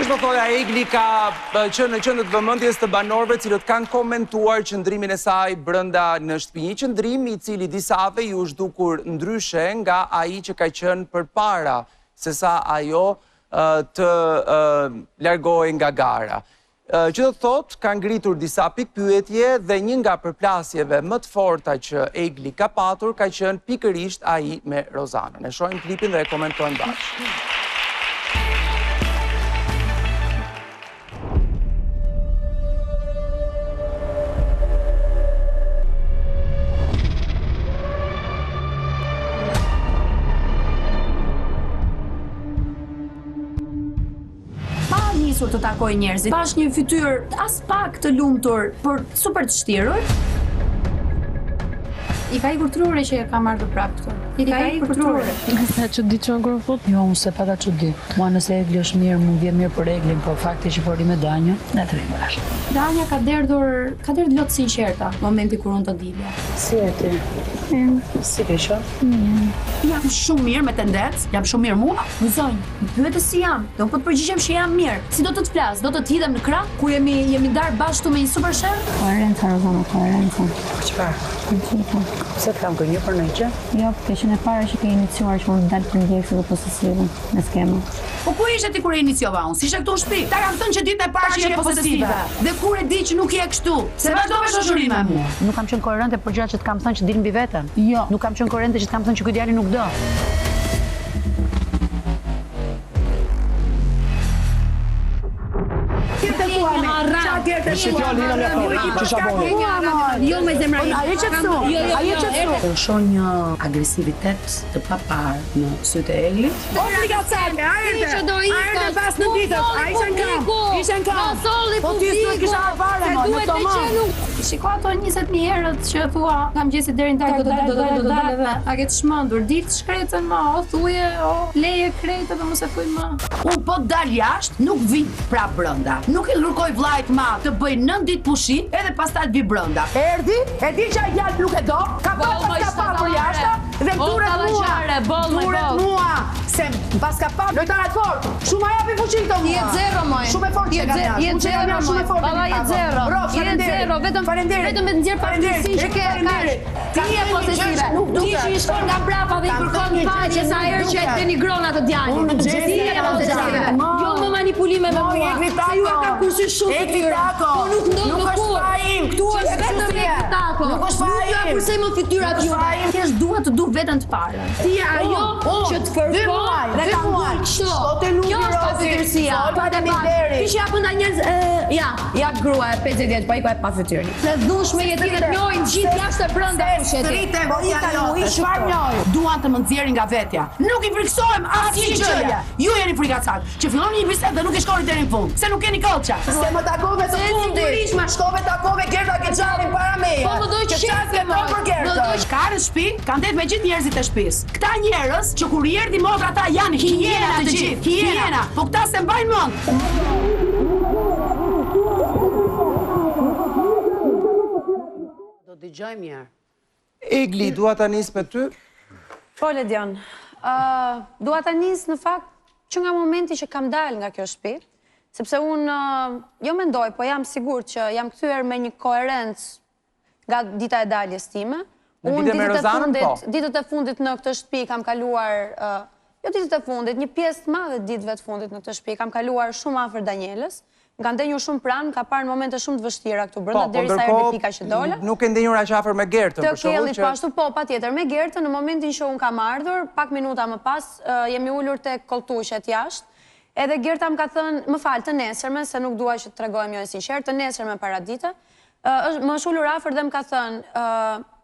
Siç po thoja, Egli ka qenë në qendër të vëmendjes të banorëve cilët kanë komentuar qëndrimin e saj brenda në shtëpi. Një qëndrim i cili disave ju është dukur ndryshe nga ai që ka qenë përpara se sa ajo të largohej nga gara. Që do të thotë, ka ngritur disa pikpyetje dhe një nga përplasjeve më të forta që Egli ka patur ka qenë pikërisht ai me Rozanën. Ne shohim klipin dhe e komentojmë bashkë. Të takoj njerëzit, pash një fytyrë as pak të lumtur, por super të shtirur. I ka ikur trure që ka marrë prapë këtu. I ka ikur trure. Sa çudi çon kur fut? Jo, unë se pata çudi. Mua nëse Egli është mirë, mund vjen mirë për Eglin, por fakti që pori me Danja, ne të rrim bashkë. Danja ka derdhur lot sinqerta momenti kur unë të dilja. Si e ti? Si ke qenë? Jam shumë mirë me tendencë, jam shumë mirë mua. Gëzojnë, pyete si jam, dhe unë po të përgjigjem që jam mirë. Si do të të flas, do të të hidhem në krah kur jemi ndarë bashkë me një super shef? Koherenca, Rozana, koherenca. Çfarë? Pse kam kërnjë për në gjë? Jo, ke qenë e para që ke iniciuar që mund të dalë për ndjekësi dhe posesive me skema. Po ku ishe ti kur e iniciova unë? Si ishe këtu në shtëpi? Ta kam thënë që ditën e parë që je posesive. Dhe kur e di që nuk je kështu? Se vazhdove shoqërinë me mua. Nuk kam qenë koherente për gjërat që të kam thënë që dilin mbi veten. Jo. Nuk kam qenë koherente që të kam thënë që ky djalë nuk do. Jo me zemra. Ajo që shoh një agresivitet të papar në sytë e Eglit. Obligacione, ajde pas në ditët, a ishen kam. Po ti s'u kisha parë më, në tomat. Shiko ato 20.000 herët që thua, kam gjesi deri në do dal. A ke të shmendur, ditë shkretën më, o thuje, o leje kretë dhe mos e thuj më. Unë po dal jashtë, nuk vi prap brenda. Nuk e lërkoj vllajt ma të bëj 9 ditë pushim, edhe pastaj të vi brenda. Erdi, e di që ai nuk e do, ka pasur jashtë, dhe turet mua, se pas ka pa lojtarat fort. Shumë a japi fuqi këto mua. Je zero moj. Shumë e fortë që kanë. Je zero moj. Baba je zero. Je zero, vetëm të nxjerr fatkeqësi që ke kaq. Ti je posesive. Ti je shkon nga brapa dhe i kërkon faqe sa herë që e denigron atë djalin. Ti je posesive. Jo më manipulime me mua. Se ju e ka kursi shumë fytyra. Po nuk ndodh në kur. Këtu është vetëm Ektako. Nuk është fajim. Nuk ju përsej më fytyrat juve. Ti është duhet të du veten të parë. Ti je ajo që të kërkon dhe ka ndonjë kështu. Kjo është pasitërsia. Ti që japën nga njerëz, ja grua e 50 vjeç, pa i ka pa fytyrën. Se dhushme je ti dhe të njohin gjithë jashtë e brenda fushës. Rritem, çfarë njoj? Duan të më nxjerrin nga vetja. Nuk i friksohem asnjë gjëje. Ju jeni frikacak, që filloni një bisedë dhe nuk e shkoni deri në fund. Se nuk keni kolça. Se më takove të fundit. Shkove takove Gerda Keçarin para meje. Po më doj çfarë më për Gerda. Ka në shtëpi, kanë det me gjithë njerëzit e shtëpisë. Këta njerëz që kur i erdhi motra ata janë hiena të gjithë. Hiena. Po këta se mbajnë mend. Do dëgjoj mirë. Egli, dua ta nis me ty? Po, Ledion. Dua ta nis në fakt që nga momenti që kam dalë nga kjo shtëpi, sepse unë jo mendoj, po jam sigurt që jam kthyer me një koherencë nga dita e daljes time. Unë ditët e fundit në këtë shtëpi kam kaluar, jo ditët e fundit, një pjesë të madhe ditëve të fundit në këtë shtëpi kam kaluar shumë afër Danielës. Nga ndenjur shumë pranë, ka parë në momente shumë të vështira këtu brenda derisa erdhi pika që dola. Nuk e ndenjur aq afër me Gertën, për shembull. Të ashtu po, patjetër me Gertën, në momentin që unë kam ardhur, pak minuta më pas, jemi ulur tek kolltuqet jashtë. Edhe Gerta më ka thënë, më fal, të nesërme, se nuk dua që të tregojmë jo e sinqert, të nesërme paradite. Më është ulur afër dhe më ka thënë,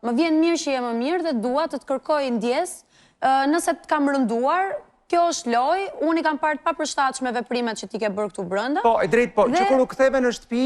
më vjen mirë që je më mirë dhe dua të të kërkoj ndjes, nëse të kam rënduar. Kjo është loj, unë i kam parë pa përshtatshme veprimet që ti ke bërë këtu brenda. Po, e drejt, po, që kur u ktheve në shtëpi,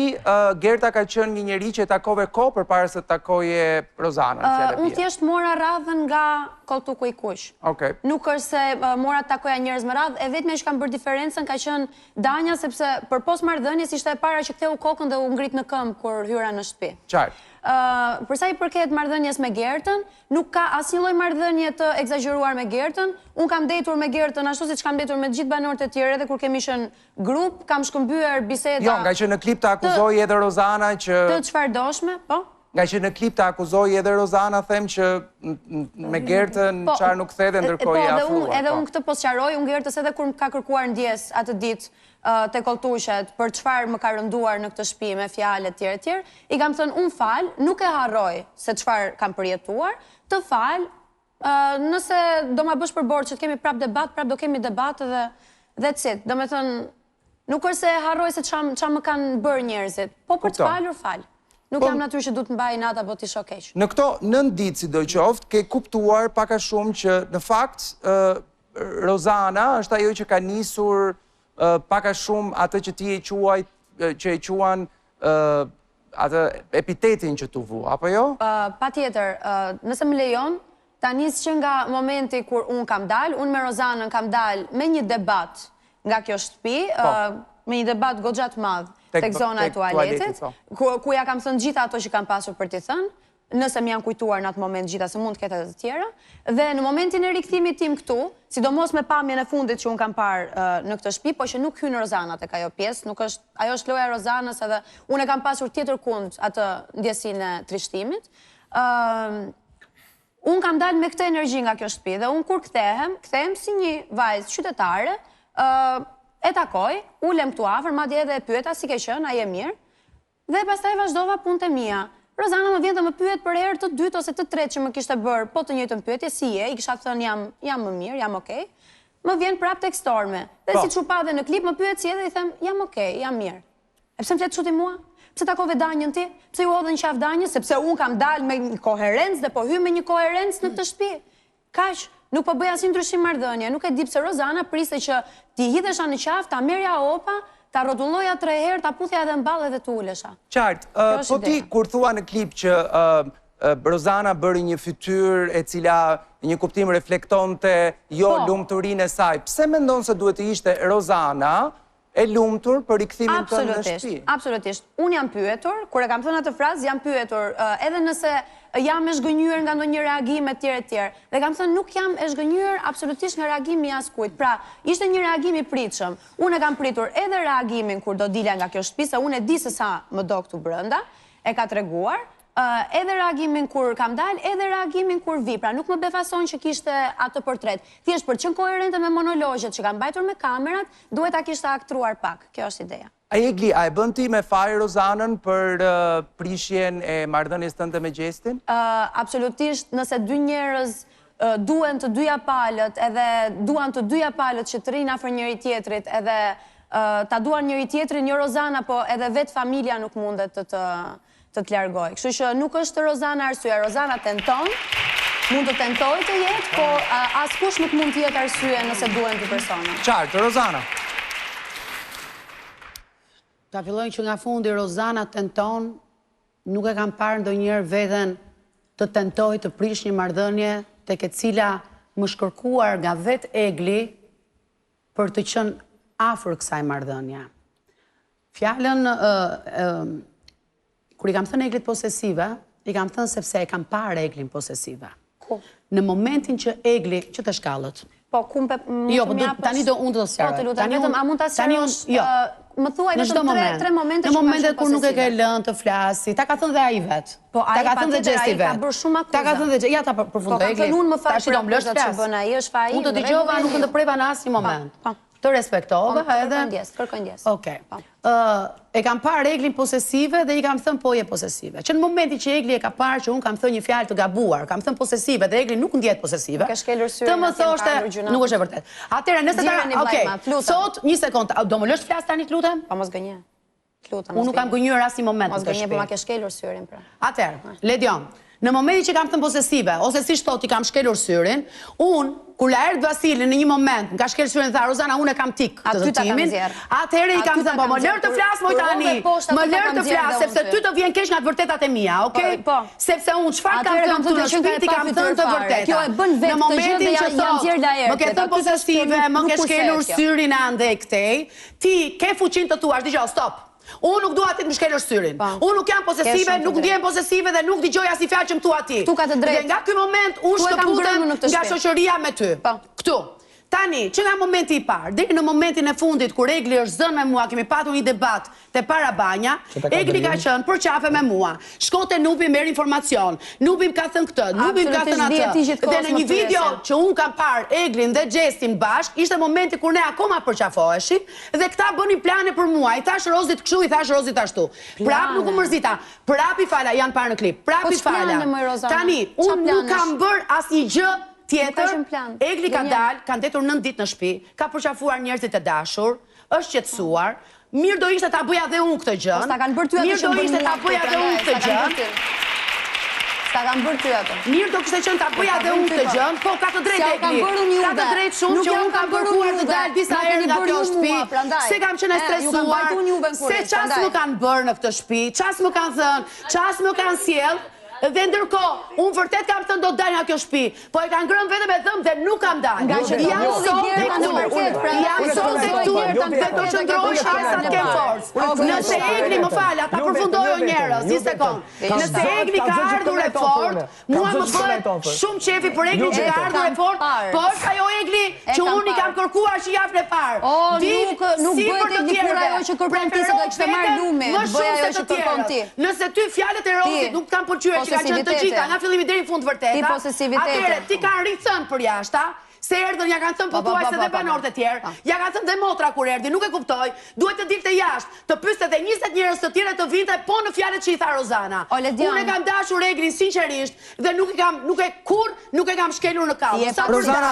Gerta ka qenë një njeri që e takove kohë përpara se të takoje Rozanën, fjala e unë thjesht mora radhën nga kolltuku i kuq. Okej. Nuk është se mora të takoja njerëz me radhë, e vetmja që kam bërë diferencën ka qenë Danja, sepse për posmarrëdhënies ishte e para që ktheu kokën dhe u ngrit në këmbë kur hyra në shtëpi. Qartë. Përsa i përket marrëdhënies me Gertën, nuk ka asnjë lloj marrëdhënie të egzageruar me Gertën. Unë kam ndetur me Gertën ashtu siç kam ndetur me të gjithë banorët e tjerë, edhe kur kemi qenë grup, kam shkëmbyer biseda. Jo, nga që në klip të akuzoi edhe Rozana që... Të çfarëdoshme, po? Nga që në klip të akuzoi edhe Rozana, them që me Gertën qarë nuk thede, ndërkohë i afruar. Edhe unë këtë po sqaroj, unë Gertës edhe kur ka kërkuar ndjes atë ditë te koltushet për çfarë më ka rënduar në këtë shtëpi me fjalë etj, i kam thënë unë fal, nuk e harroj se çfarë kam përjetuar, të fal, nëse do ma bësh për borë që të kemi prap debat, prap do kemi debat dhe that's it. Do me thënë, nuk është se harroj se qa më kanë bërë njerëzit, po për të falur, fal. Nuk jam natyrë që du të mbaj nata apo t'i shokeq. Në këto 9 ditë si do qoftë, ke kuptuar paka shumë që në fakt Rozana është ajo që ka nisur paka shumë atë që ti e quan atë epitetin që t'u vu, apo jo? Pa tjetër, nëse më lejon, ta nisë që nga momenti kur unë kam dalë, unë me Rozanën kam dalë me një debat nga kjo shtëpi, me një debat goxhat madh tek zona e tualetit, ku ja kam thënë gjitha ato që kam pasur për t'i thënë, nëse më janë kujtuar në atë moment gjitha se mund të ketë edhe të tjera, dhe në momentin e rikthimit tim këtu, sidomos me pamjen e fundit që unë kam parë në këtë shtëpi, po që nuk hyn Rozana tek ajo pjesë, ajo është loja e Rozanës edhe unë e kam pasur tjetër kund atë ndjesinë e trishtimit. Unë kam dalë me këtë energji nga kjo shtëpi dhe unë kur kthehem si një vajzë qytetare, e takoj, ulem këtu afër, madje edhe e pyeta si ke qenë, a je mirë, dhe pastaj vazhdova punët e mia. Rozana më vjen të më pyet për herë të dytë ose të tretë që më kishte bërë po të njëjtën pyetje, si je, i kisha thënë jam më mirë, jam okej. Më vjen prapë tek storme. Dhe siç u pa dhe në klip më pyet si je dhe i them jam okej, jam mirë. E pse më flet çuti mua? Pse takove danjën ti? Pse ju hodhën qaf danjën? Sepse unë kam dalë me një koherencë dhe po hy me një koherencë në këtë shtëpi. Kaq, nuk po bëj asnjë ndryshim marrëdhënie. Nuk e di pse Rozana priste që ti hidhesha në qafë, ta merja opa, ta rrotulloja 3 herë, ta puthja edhe në ballë dhe të ulesha. Qartë, po ti kur thua në klip që Rozana bëri një fytyrë e cila një kuptim reflektonte jo lumturinë e saj, pse mendon se duhet të ishte Rozana e lumtur për rikthimin tënd në shtëpi? Absolutisht. Unë jam pyetur, kur e kam thënë atë frazë, jam pyetur, edhe nëse jam e zhgënjur nga ndonjë reagim etj. Dhe kam thënë nuk jam e zhgënjur absolutisht nga reagimi i askujt. Pra, ishte një reagim i pritshëm. Unë e kam pritur edhe reagimin kur do dilja nga kjo shtëpi, se unë e di se sa më do këtu brenda, e ka treguar, edhe reagimin kur kam dalë, edhe reagimin kur vi. Pra, nuk më befason që kishte atë portret. Thjesht për qenë koherente me monologjet që kam mbajtur me kamerat, duhet ta kishte aktruar pak. Kjo është ideja. Egli, a e bën ti me faj Rozanën për prishjen e marrëdhënies tënde me Gjestin? Absolutisht, nëse dy njerëz duan të dyja palët, edhe duan të dyja palët që të rinë afër njëri tjetrit, edhe ta duan njëri tjetrin, jo Rozana, po edhe vetë familja nuk mundet të të largoj. Kështu që nuk është Rozana arsye, Rozana tenton, mund të tentoj të jetë, po askush nuk mund të jetë arsye nëse duhen dy persona. Qartë, Rozana. Ta fillojnë që nga fundi Rozana tenton, nuk e kam parë ndonjëherë veten të tentoj të prish një marrëdhënie tek e cila më shkërkuar nga vetë Egli për të qenë afër kësaj marrëdhënie. Fjalën kur i kam thënë Eglit posesive, i kam thënë sepse e kam parë Eglin posesive. Ku? Në momentin që Egli, që të shkallët. Po, jo, tani do unë të sjaroj. Po, të lutem, vetëm, a mund të sjarosh, më thuaj vetëm 3 momente në momentet kur nuk e ke lënë të flasi, ta ka thënë dhe ai vet. Po, ai ka thënë dhe Gjesti vet. Ta ka bërë shumë akuza. Ta ka thënë dhe ja ta përfundoi Egli. Po, ka thënë unë më fal për akuzat që bën ai, është fa ai. Unë të dëgjova, nuk të preva në asnjë moment. Të respektova edhe... Kërkoj ndjes. Okej. E kam parë Eglin posesive dhe i kam thënë po je posesive. Që në momentin që Egli e ka parë që unë kam thënë një fjalë të gabuar, kam thënë posesive dhe Egli nuk ndjet posesive, të më thoshte, nuk është e vërtet. Atëherë, nëse ta... Okej, sot, një sekond, do më lësh flas tani të lutem? Pa mos gënje. Unë nuk kam gënjur asnjë moment në këtë shtëpi. Mos gënje, po ma ke shkelur syrin pra. Atëherë, Ledion, në momentin që kam thënë posesive, ose si thot i kam shkelur syrin, unë kur la erdh Vasili në një moment, nga shkel syrin tha Rozana, unë e kam tik të dëtimin. Atëherë i kam thënë, po më lër të flas moj tani. Më lër të flas sepse ty të vjen keq nga të vërtetat e mia, okay? Sepse unë çfarë kam thënë këtu në shtëpi kam thënë të vërtetat. Kjo e bën vetë të gjë dhe janë nxjerr lajë. Më ke thënë posesive, më ke shkelur syrin ande këtej. Ti ke fuqinë të thuash, dëgjoj, stop. Unë nuk dua ti të më shkelësh syrin. Unë nuk jam posesive, nuk ndjem posesive dhe nuk dëgjoj asnjë fjalë që më thua ti. Dhe nga ky moment unë shkëputem nga shoqëria me ty. Këtu. Tani, që nga momenti I parë, deri në momentin e fundit kur Egli është zënë me mua, kemi patur një debat te para banja, Egli ka qenë për qafe me mua. Shkote Nubi merr informacion. Nubi ka thënë këtë, Nubi ka thënë atë. Dhe në një video që un kam parë Eglin dhe Gjestin bashk, ishte momenti kur ne akoma përqafoheshim dhe këta bënin plane për mua. I thash Rozit kështu, I thash Rozit ashtu. Prap nuk u mërzita. Prap I fala, janë parë në klip. Prap I fala. Tani, un nuk kam bër asnjë gjë tjetër, Egli ka dalë, ka ndetur 9 ditë në shtëpi, ka përqafuar njerëzit e dashur, është qetësuar, mirë do ishte ta bëja dhe unë këtë gjën. Mirë do ishte ta bëja dhe unë këtë gjën. Sta kanë bërë ty ato. Mirë do kishte qenë ta bëja dhe unë këtë gjën, po ka të drejtë Egli. Ka të drejtë shumë që unë kam kërkuar të dalë disa herë nga kjo shtëpi, se kam qenë stresuar, se ças më kanë bërë në këtë shtëpi, ças më kanë thënë, ças më kanë sjell. Dhe ndërkohë, unë vërtet kam thënë do të dalë nga kjo shtëpi, po e kanë ngrënë vetëm me dhëmbë dhe nuk kam dalë. Jam sot tek këtu. Jam sot tek këtu dhe do qëndroj aq sa të kem forcë. Nëse Egli më fal, ata përfundojnë njerëz, një sekond. Nëse Egli ka ardhur e fortë, mua më bëhet shumë qefi për Egli që ka ardhur e fortë, po është ajo Egli që unë I kam kërkuar që javën e parë. Nuk bëhet Egli kur ajo që kërkon ti se do kishte marrë lume, bëj ajo që kërkon ti. Nëse ty fjalët e Rosit nuk kanë pëlqyer që ka qenë të gjitha, nga fillimi deri në fund vërteta. Atëherë ti kanë rithënë për jashta, se erdhën ja kanë thënë pothuajse dhe banorët e tjerë, ja kanë thënë dhe motra kur erdhi, nuk e kuptoj, duhet të dilte jashtë, të pyeste edhe 20 njerëz të tjerë të vinte po në fjalët që I tha Rozana. Unë e kam dashur Eglin sinqerisht dhe nuk e kam shkelur në kallë. Rozana,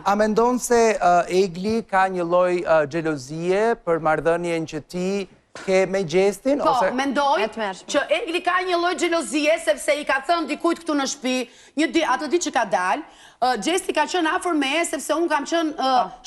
a mendon se Egli ka një lloj xhelozie për marrëdhënien që ti ke me Gjestin? Po, mendoj që Egli ka një lloj xhelozie sepse I ka thënë dikujt këtu në shtëpi, atë ditë që ka dalë, Gjesti ka qenë afër me sepse unë kam qenë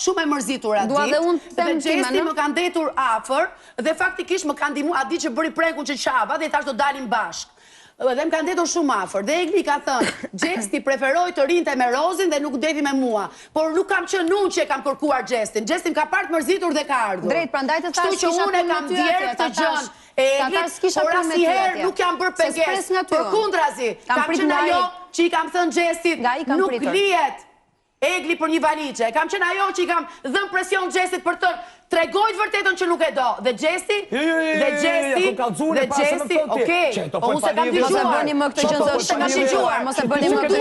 shumë e mërzitur atë ditë. Dhe Gjesti më ka ndetur afër dhe faktikisht më ka ndihmuar atë ditë që bëri prekun që qava dhe I thash do dalim bashkë. Dhe më ka ndetur shumë afër. Dhe Egli ka thënë, Gjesti preferoi të rinte me Rozin dhe nuk deti me mua. Por nuk kam qenë unë që e kam kërkuar Gjestin. Gjesti më ka parë të mërzitur dhe ka ardhur. Drejt, prandaj të thash kështu që unë e kam djerë këtë gjën. Eglit, por asnjëherë nuk jam bërë pengesë. Përkundrazi, kam qenë ajo që I kam thënë Gjestit, nuk lihet Egli për një valixhe. Kam qenë ajo që I kam dhënë presion Gjestit për të tregojt vërtetën që nuk e do. Dhe Gjesti, okej, unë se kam dëgjuar. Mos e bëni më këtë gjë se kam dëgjuar. Mos e bëni më këtë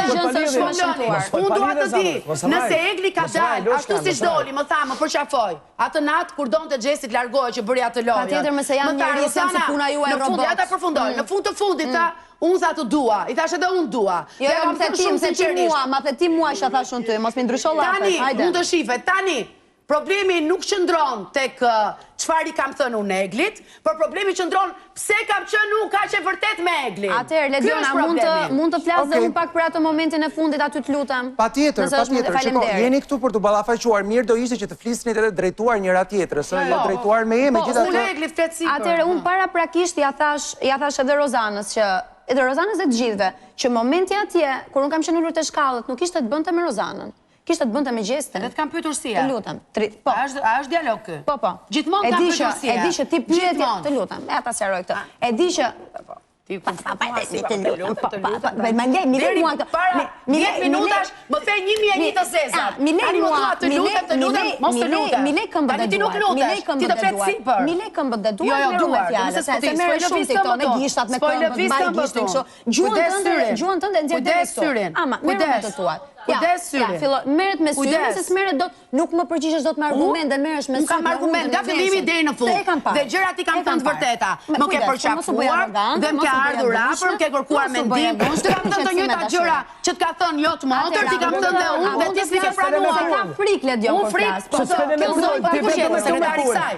gjë se shmëtuar. Unë dua të di, nëse Egli ka dalë, ashtu siç doli, më tha, më përqafoj. Atë natë kur donte Gjesti të largohej që bëri atë lojë. Patjetër mëse janë njerëz se puna juaj robot. Në fund ata përfundojnë. Në fund të fundit ta unë tha të dua, I thash edhe unë dua. Jo, më the ti mua që thash unë ty, mos më ndryshon llafet. Tani, mund të shifet, tani, problemi nuk qëndron tek çfarë I kam thënë unë Eglit, por problemi qëndron pse kam qenë unë kaq e vërtet me Eglin. Atëherë, Lediona, mund të flas dhe unë pak për atë momentin e fundit aty të lutem. Patjetër. Jeni këtu për të ballafaqur, mirë do ishte që të flisnit edhe drejtuar njëra tjetrës, jo drejtuar me megjithatë. Unë Egli flet sipër. Atëherë, unë paraprakisht ja thash edhe Rozanës që edhe Rozanës dhe të gjithëve, që momenti atje, kur unë kam qenë ulur te shkallët, nuk ishte të bënte me Rozanën. Kishte të bënte me Gjestin. Dhe të kam pyetur si. Të lutem. Po. A është dialog ky? Po. Gjithmonë kam pyetur si. E di që ti pyetje, të lutem. Ta sqaroj këtë. E di që ti më ngej, mi lej mua këtë. Para 10 minutash më the 1001 të zezat. Mi lej mua, të lutem, mos të lutem. Mi lej këmbët e duar. Mi lej këmbët e duar. Me rrugë fjalë, se merr shumë ti këto me gishtat, me këmbët, mbaj gishtin kështu. Gjuhën tënde nxjerr deri këtu. Ama, merr të tuat. Kujdes syrin. Merret me syrin, se s'merret dot, nuk më përgjigjesh dot me argumente, merresh me syrin. Nuk kam argument nga fillimi deri në fund. Dhe gjërat I kam thënë të vërteta. Më ke përqafuar, dhe më ke ardhur afër, më ke kërkuar mendim. Të kam thënë të njëjta gjëra që të ka thënë jo të motor, ti kam thënë dhe unë, dhe ti s'e ke pranuar. Ka frikë Ledion për flas. Po kjo zot ti kush je sekretari I saj?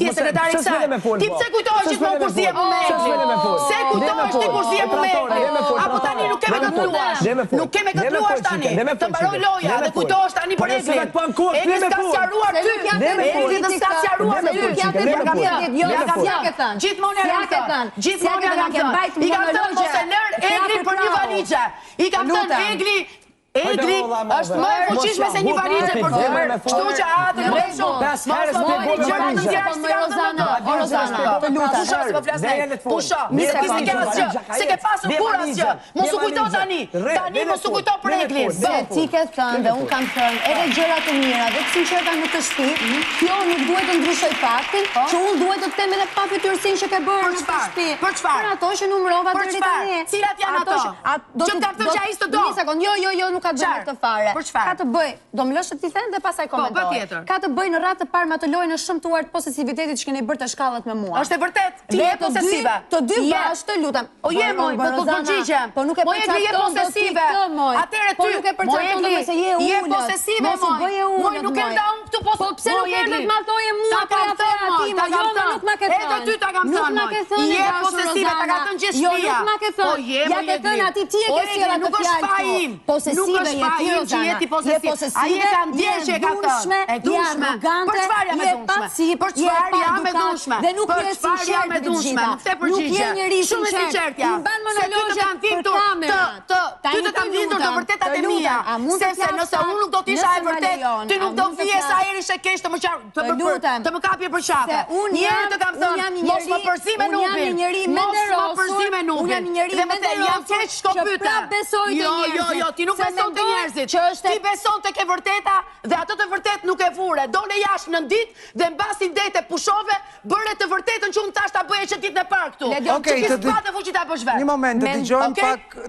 Ti je sekretari I saj. Ti pse kujtohesh gjithmonë kur zihem me Eglin? Se kujtohesh ti kur zihem me Eglin? Apo tani nuk keme gëtuar? Nuk keme gëtuar tani. Të mbaroj loja dhe kujtohesh tani për Eglin. Egli s'ka sqaruar ty. Egli të s'ka sqaruar ty. Gjithmonë e thënë. Gjithmonë e thënë. I kam thënë mos e lër Egli për një valixhe. I kam thënë Egli Egli është më e fuqishme se një valizhe për ty. Kështu që atë më shumë. Se ke pasur kur asgjë. Mos u kujto tani. Tani mos u kujto për Eglin. Se ti ke thënë dhe unë kam thënë edhe gjëra të mira dhe të sinqerta në të shtëpi, kjo nuk duhet të ndryshoj faktin që unë duhet të them edhe pa fytyrësinë që ke bërë në të shtëpi. Për çfarë? Për ato që numërova deri tani. Cilat janë ato? Që ka thënë që ai s'të do. Një sekond, jo, nuk ka të bëjë këtë fare. Për çfarë? Ka të bëj, do më lësh të ti thënë dhe pastaj komentoj. Ka të bëj në radhë të parë me atë lojën e shëmtuar të posesivitetit që keni bërë të shkallët me mua. Është e vërtet? Ti je posesive. Të dy bashkë, të lutem. O je moj, po të përgjigjem. Po nuk e përcakton do ti këtë moj. Atëre ty, po nuk e përcakton do se je ulët. Je posesive moj. Moj nuk erdha unë këtu po pse nuk erdhe të martoje mua për afera time? Jo, nuk ma ke thënë. Edhe ty ta kam thënë. Je posesive, ta ka thënë gjithë shtëpia. Jo, nuk ma ke thënë. Ja ke thënë aty ti e ke sjellë atë fjalë. Posesive je ti Rozana. Je posesive, je dushme, je arrogante, je pasiv, je paedukant dhe nuk je sinqert me të gjitha. Nuk je njeri sinqert. I ban monologje për kamerat. Ty të kam lindur të vërtetat e mia. Sepse nëse unë nuk do të isha e vërtet, ty nuk do vije sa herë ishe keq të më kapje për qafe. Njerë të kam thënë, mos më përzi me nupin. Mos më përzi me nupin. Dhe më the, jam keq shkopyte. Jo, ti nuk beson të njerëzit. Ti beson të ke vërteta dhe ato të vërtet nuk e vure. Dole jashtë në ditë dhe mbasi dete pushove, bëre të vërtetën që unë tash ta bëje që ditën e parë këtu. Që ki s'patë fuqi ta bësh vetë. Një moment,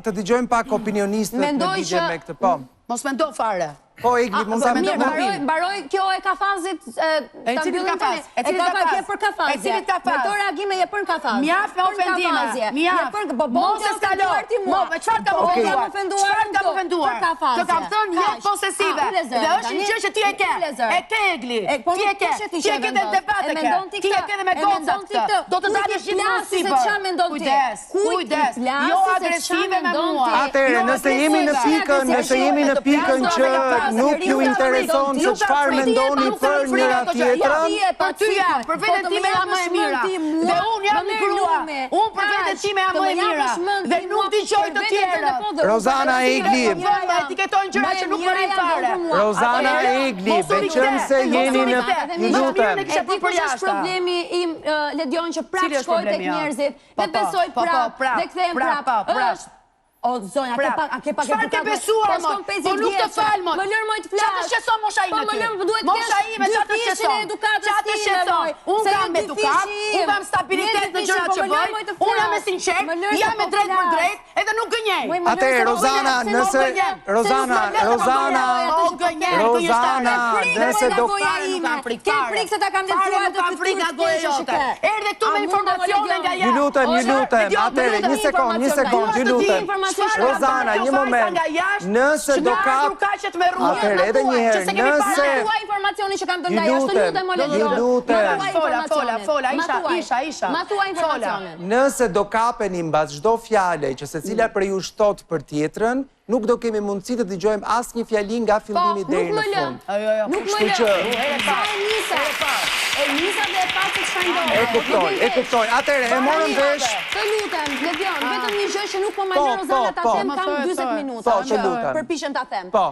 të dëgjojmë pak opinionistët në lidhje me këtë, po. Mos mendo fare. Po, Egli, mund ta mendoj. Mbaroj kjo e kafazit e cilit kafaz? E për kafazje. E cilit kafaz? Me to reagime je për kafaz. Mjaf me ofendime. Mjaf. Mos e skalo. Me çfarë kam ofenduar? Çfarë kam ofenduar? Të kam thënë je posesive. Dhe është një gjë që ti e ke. E ke Egli. Ti e ke. Ti e ke dhe debate ke. Ti e ke dhe me gocat këtë. Do të dalësh gjithmonë sipër. Kujdes. Jo agresive me mua. Atëherë, nëse jemi në pikën që nuk ju intereson se çfarë mendoni për njëra tjetrën. Për ty jam, për vetën time jam më e mira. Dhe unë jam një grua. Unë për vetën time jam më e mira. Dhe nuk dëgjoj të tjerë. Rozana Egli. Etiketojnë gjëra që nuk më rin fare. Rozana Egli, veçëm se jeni në lutem. E di kush është problemi im, Ledion, që prap shkoj tek njerëzit dhe besoj prap dhe kthehem prap. O, zonja, a ke pak çfarë ke besuar, moj? Po nuk të fal, moj. Më lër moj të flas. Çfarë shqetëson mosha ime ty? Po më lër, duhet të mosha ime, çfarë të shqetëson? Çfarë të shqetëson? Unë kam edukat, unë kam stabilitet në gjërat që bëj. Unë jam e sinqert, jam e drejt për drejt, edhe nuk gënjej. Atëherë, Rozana, nëse Rozana, nëse do ke frikë se ta kam lexuar të frikë gojë jote. Erdhe këtu me informacione nga jashtë. Ju lutem. Atëherë, një sekond, ju lutem. Rozana, një moment. Nëse do kap atëherë edhe një herë, nëse informacioni që kam dhënë nga jashtë, ju lutem. Fola, isha. Nëse do kapeni mbas çdo fjale që secila prej ju shtot për tjetrën, nuk do kemi mundësi të dëgjojmë asnjë fjali nga fillimi deri në fund. Nuk më lë. E nisa dhe e pasë të shkajndojë. E kuptoj. Atëherë, e morëm vesh. Të lutem, Ledion, vetëm një gjë që nuk po më lë Rozana ta them, kam 40 minuta që përpiqem ta them. Po.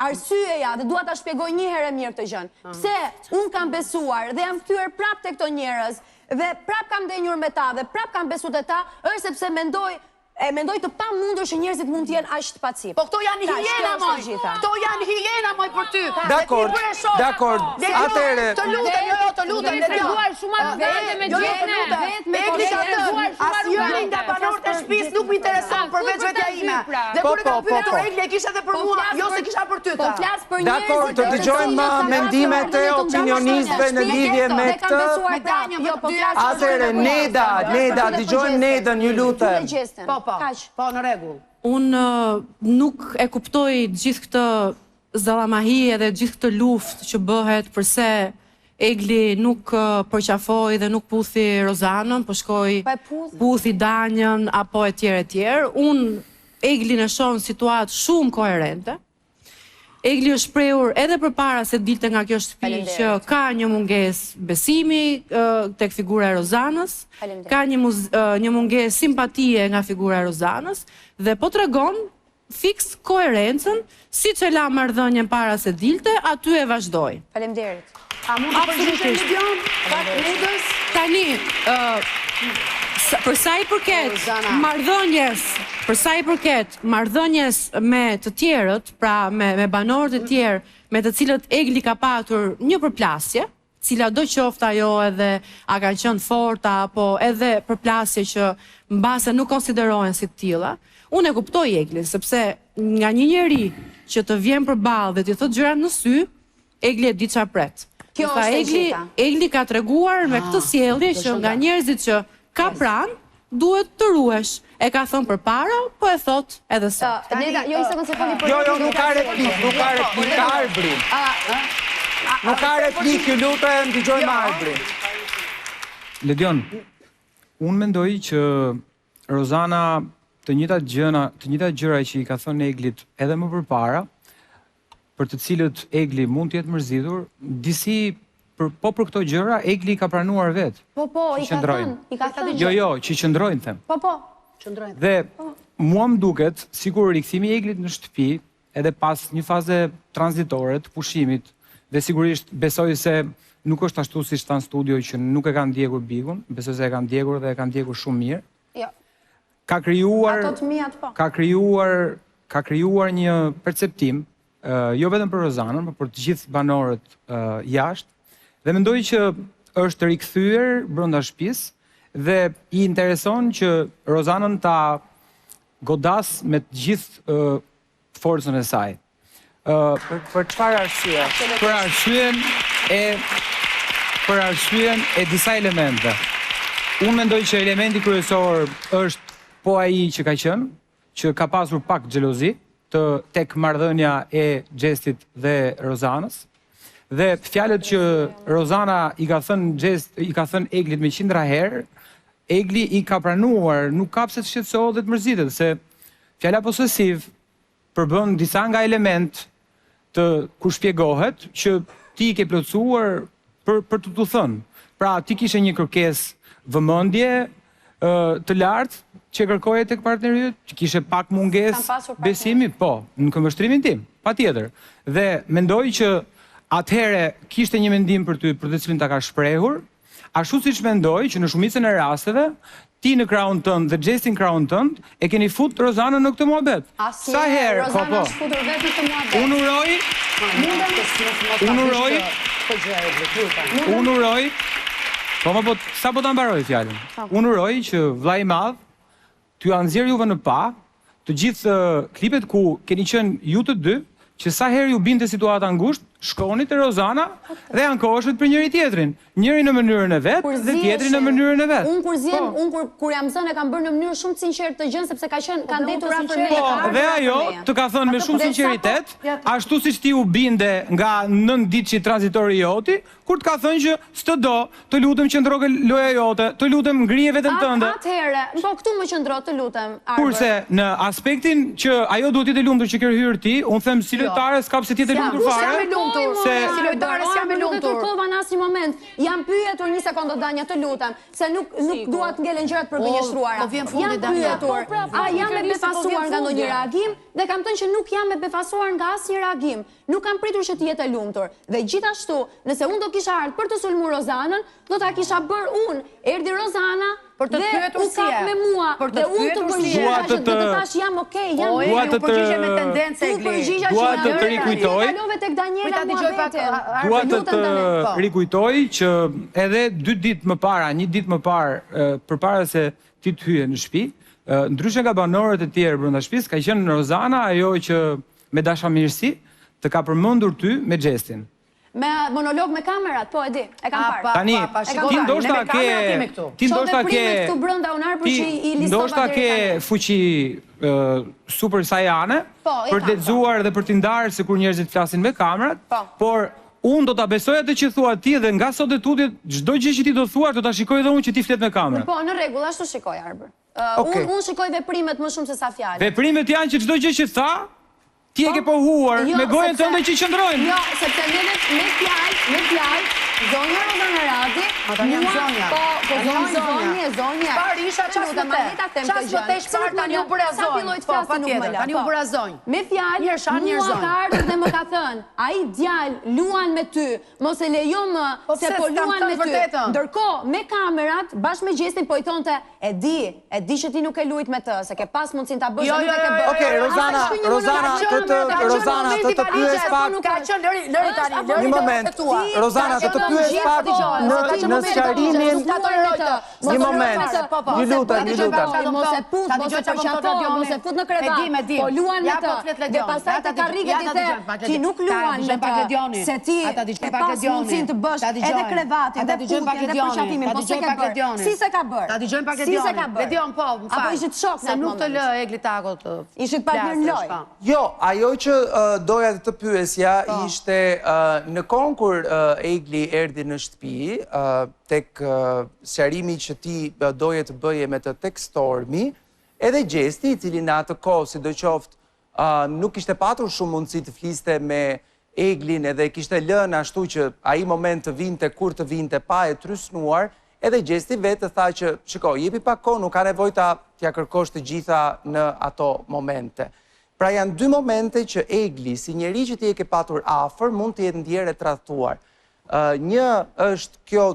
Arsyeja, dhe dua ta shpjegoj një herë mirë këtë gjën. Pse unë kam besuar dhe jam kthyer prap te këto njerëz dhe prap kam ndenjur me ta dhe prap kam besuar te ta, është sepse mendoj të pamundur që njerëzit mund të jenë aq të pacip. Po këto janë hijena, moj. Këto janë hijena, moj, për ty. Dakor. Atëherë. Të lutem, Ledion. Shumë vetë me gjëra, vetë me asnjëri nga banorët e shtëpisë nuk më intereson përveç vetja ime. Dhe kur e kam pyetur Egli, e kisha edhe për mua, jo se kisha për ty. Po flas për njerëz. Dakor, të dëgjojmë mendimet e opinionistëve në lidhje me këtë. Atëherë, Neda, dëgjojmë Nedën, ju lutem. Po, në rregull. Unë nuk e kuptoj gjithë këtë zallamahi edhe gjithë këtë luftë që bëhet përse Egli nuk përqafoi dhe nuk puthi Rozanën, po shkoi puthi Danjën apo etj. Unë Eglin e shoh në situatë shumë koherente. Egli është shprehur edhe përpara se dilte nga kjo shtëpi që ka një mungesë besimi tek figura e Rozanës, ka një mungesë simpatie nga figura e Rozanës dhe po tregon fiks koherencën, si që la marrëdhënien para se dilte, aty e vazhdoj. Faleminderit. A mund të përgjigjesh Lidion? Pak Ledës? Tani, për sa i përket marrëdhënies me të tjerët, pra me banorët e tjerë, me të cilët Egli ka patur një përplasje, cila do qoftë ajo edhe a kanë qenë forta, apo edhe përplasje që mbase nuk konsiderohen si të tilla, unë e kuptoj Eglin, sepse nga një njeri që të vjen përballë dhe t'i thotë gjërat në sy, Egli e di çfarë pret. Kjo është e gjitha. Egli ka treguar me këtë sjellje që nga njerëzit që ka pranë, duhet të ruhesh. E ka thënë përpara, po e thot edhe sot. Neda, jo i sekond se foli për... Jo, nuk ka replik, Arbri. Nuk ka replik, ju lutem, dëgjojmë Arbrin. Lidion, unë mendoj që Rozana të njëjtat gjëra që i ka thënë Eglit edhe më përpara, për të cilët Egli mund të jetë mërzitur, disi po për këto gjëra Egli ka pranuar vetë. Po, i ka thënë. Jo, që qëndrojnë, them. Po. Dhe mua më duket, sikur rikthimi i Eglit në shtëpi, edhe pas një faze tranzitore të pushimit, dhe sigurisht besoj se nuk është ashtu si shtan studio që nuk e kanë ndjekur Bigun, besoj se e kanë ndjekur dhe e kanë ndjekur shumë mirë. Jo. Ka krijuar ato të mijat po. Ka krijuar një perceptim, jo vetëm për Rozanën, por për të gjithë banorët jashtë, dhe mendoj që është rikthyer brenda shtëpisë dhe i intereson që Rozanën ta godas me të gjithë forcën e saj. Për çfarë arsye? Për arsyen e disa elemente. Unë mendoj që elementi kryesor është po ai që ka qenë, që ka pasur pak xhelozi tek marrëdhënia e Xhestit dhe Rozanës. Dhe fjalët që Rozana i ka thënë Eglit me 100 herë, Egli i ka pranuar, nuk ka pse të shqetësohet dhe të mërzitet, se fjala posesiv përbën disa nga element të kur shpjegohet që ti i ke plotësuar për të thënë. Pra, ti kishe një kërkesë vëmendje të lartë që kërkoje tek partneri yt, që kishe pak mungesë besimi, po, në këmbështrimin tim, patjetër. Dhe mendoj që atëherë kishte një mendim për ty, për të cilin ta ka shprehur, ashtu siç mendoj që në shumicën e rasteve ti në krahun tënd dhe Xhesti në krahun tënd e keni fut Rozanën në këtë muhabet. Sa herë, Rozana është futur vetë në këtë muhabet. Unë uroj, sa po ta mbaroj fjalën? Unë uroj që vllai i madh t'ju anëzjer juve në pa, të gjithë klipet ku keni qenë ju të dy, që sa herë ju binte situata ngushtë, shkoni te Rozana dhe ankoheshet për njëri tjetrin. Njëri në mënyrën e vet dhe tjetri në mënyrën e vet. Unë kur jam thënë e kam bërë në mënyrë shumë të sinqertë të gjën sepse kanë ndetur sinqerisht. Po, dhe ajo të ka thënë me shumë sinqeritet, ashtu siç ti u binde nga 9 ditë tranzitori joti, kur të ka thënë që s'të do, të lutem qëndro loja jote, të lutem ngrije veten tënde. Atëherë, po këtu më qëndro, të lutem. Kurse në aspektin që ajo duhet të jetë lumtur që ke hyrë ti, unë them si lojtare s'ka pse ti të lumtur fare. Se si lojtare s'jam e lumtur. Nuk e kërkova në asnjë moment. Jam pyetur një sekondë Danja, të lutem, se nuk dua të ngelen gjërat për gënjeshtruara. Jam pyetur, a jam e befasuar nga ndonjë reagim? Dhe kam thënë që nuk jam e befasuar nga asnjë reagim. Nuk kam pritur që të jetë e lumtur. Dhe gjithashtu, nëse unë do kisha ardhur për të sulmuar Rozanën, do ta kisha bërë unë. Erdhi Rozana dhe u kap me mua, dhe unë të përgjigja që do të thash jam okej, jam mirë, u përgjigje me tendencë Egli. Dua të të rikujtoj. Dua të të rikujtoj që edhe 2 ditë më para, 1 ditë më parë, përpara se ti të hyje në shtëpi, ndryshe nga banorët e tjerë brenda shtëpisë, ka qenë Rozana ajo që me dashamirësi të ka përmendur ty me Xhestin. Me monolog me kamerat, po e di, e kam parë. Tani, ti ndoshta ke fuqi super sajane për të lexuar dhe për të ndarë se kur njerëzit flasin me kamerat, por unë do ta besoj atë që thua ti dhe nga sot e tutje çdo gjë që ti do thuash do ta shikoj edhe unë që ti flet me kamerat. Po, në rregull, ashtu shikoj Arbër. Unë shikoj veprimet më shumë se sa fjalët. Veprimet janë që çdo gjë që tha ti e ke pohuar me gojën tënde që qëndrojnë. Jo, sepse me fjalë Zonja Rozana Radi. Ata janë zonja. Po, zonja. Parë isha qas më tej shparë tani u bëra zonjë. Sa filloj të flasi nuk më la. Tani u bëra zonjë. Me fjalë, mua ka ardhur dhe më ka thënë, ai djalë luan me ty, mos e lejo më se po luan me ty. Ndërkohë me kamerat bashkë me Gjestin po i thonte, e di që ti nuk e luajt me të, se ke pas mundësin ta bësh dhe nuk e ke bërë. Okej, Rozana, të të pyes pak. Ka qenë lëri tani, Një moment. Rozana, të të pyes pak në sqarimin. Një moment. Një lutem. Mos e put, mos e përqafo, mos e fut në krevat. Po luan me të. Dhe pastaj te karriget i the, ti nuk luan me të. Se ti ke pas mundësin të bësh edhe krevatin, edhe putjen, edhe përqafimin, po se ke bërë. Si se ka bërë? Ta dëgjojmë pak Edionin. Edion, po, më fal. Apo ishit shok se nuk të lë Egli Tako të. Ishit partner në lojë. Jo, ajo që doja të pyesja ishte në kohën kur Egli erdhi në shtëpi, tek sqarimi që ti doje të bëje me të tek Stormi, edhe Gjesti, i cili në atë kohë, sidoqoftë nuk ishte patur shumë mundësi të fliste me Eglin edhe kishte lënë ashtu që ai moment të vinte kur të vinte pa e trysnuar, edhe Gjesti vetë tha që, shiko, jepi pak kohë, nuk ka nevojë t'ja kërkosh të gjitha në ato momente. Pra janë dy momente që Egli, si njeri që ti e ke patur afër, mund të jetë ndjerë e tradhtuar. Një është kjo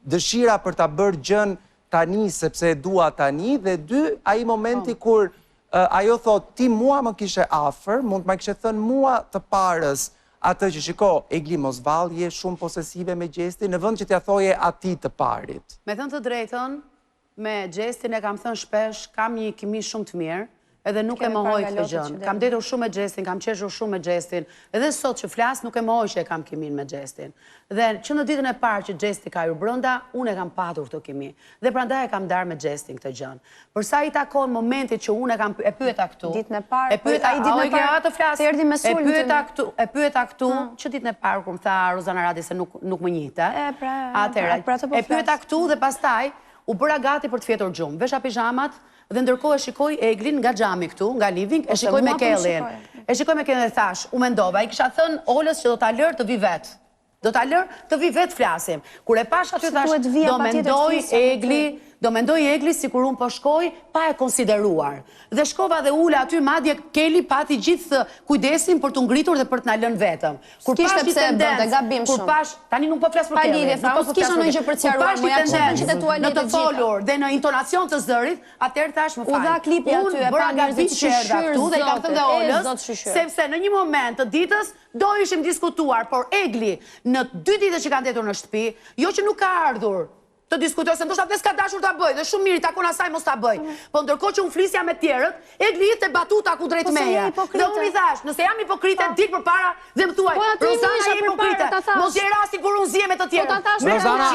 dëshira për ta bërë gjën tani sepse e dua tani, dhe dy, ai momenti kur ajo thot, ti mua më kishe afër, mund të më kishe thënë mua të parës atë që shiko, Egli mos vallje shumë posesive me Gjestin, në vend që t'ja thoje atij të parit. Me thënë të drejtën, me Gjestin e kam thënë shpesh, kam një kimi shumë të mirë, edhe nuk e mohoj këtë gjën. Kam detur shumë me Gjestin, kam qeshur shumë me Gjestin, edhe sot që flas nuk e mohoj që e kam kimin me Gjestin. Dhe që në ditën e parë që Gjesti ka hyrë brenda, unë e kam patur këtë kimi. Dhe prandaj e kam darë me Gjestin këtë gjën. Përsa i takon momentit që unë e pyeta këtu. Ditën e parë, të erdhi me sulm. E pyeta këtu, që ditën e parë kur më tha Rozana Radi se nuk më njihte. E pyeta këtu dhe pastaj u bëra gati për të fjetur gjumë. Vesha pijamat. Dhe ndërkohë e shikoj Eglin nga xhami këtu, nga living, e shikoj me Kellin. E shikoj me Kellin dhe thash, u mendova, i kisha thënë Olës që do ta lër të vi vet. Do ta lër të vi vet flasim. Kur e pash aty thash, do mendoj Egli si kur unë po shkoj pa e konsideruar. Dhe shkova dhe ule aty madje Kelli pati gjithë kujdesin për të ngritur dhe për të na lënë vetëm. Kur pash një tendencë, kur pash, tani nuk po flas për Kelli, po s'kisha ndonjë gjë për të sqaruar, më ja që te tualete në të folur dhe në intonacion të zërit, atëherë thash më fal. U dha klipi aty e pa njerëzit që këtu dhe i kam thënë Olës, sepse në një moment të ditës do ishim diskutuar, por Egli në 2 ditë që kanë ndetur në shtëpi, jo që nuk ka ardhur të diskutoj, se ndoshta s'ka dashur ta bëj, dhe shumë mirë takon asaj mos ta bëj. Po ndërkohë që unë flisja me tjerët, Egli ishte batuta ku drejt meje. Dhe unë i thash, nëse jam hipokrite, dik përpara dhe më thuaj, Rozana je hipokrite, mos je rasti kur unë zje me të tjerët. Rozana,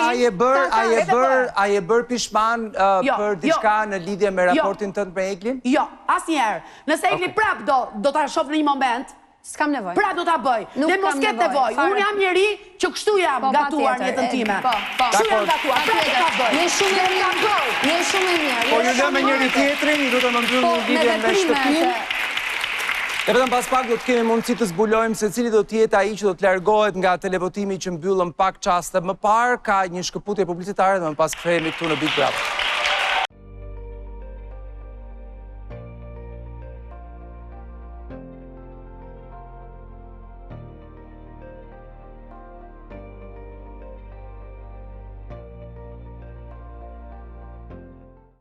a je bër pishman për diçka në lidhje me raportin tënd me Eglin? Jo, asnjëherë. Nëse Egli prap do ta shoh në një moment, s'kam nevojë. Pra do ta bëj. Dhe mos ket nevojë. Unë jam njeri që kështu jam gatuar në jetën time. Kështu jam gatuar. Pra do ta bëj. Je shumë e mirë. Je shumë e mirë. Po ju lë me njëri tjetrin, ju do të më mbyllni lidhjen me shtëpinë. E vetëm pas pak do të kemi mundësi të zbulojmë se cili do të jetë ai që do të largohet nga televotimi që mbyllëm pak çaste më parë, ka një shkëputje publicitare dhe më pas kthehemi këtu në Big Brother.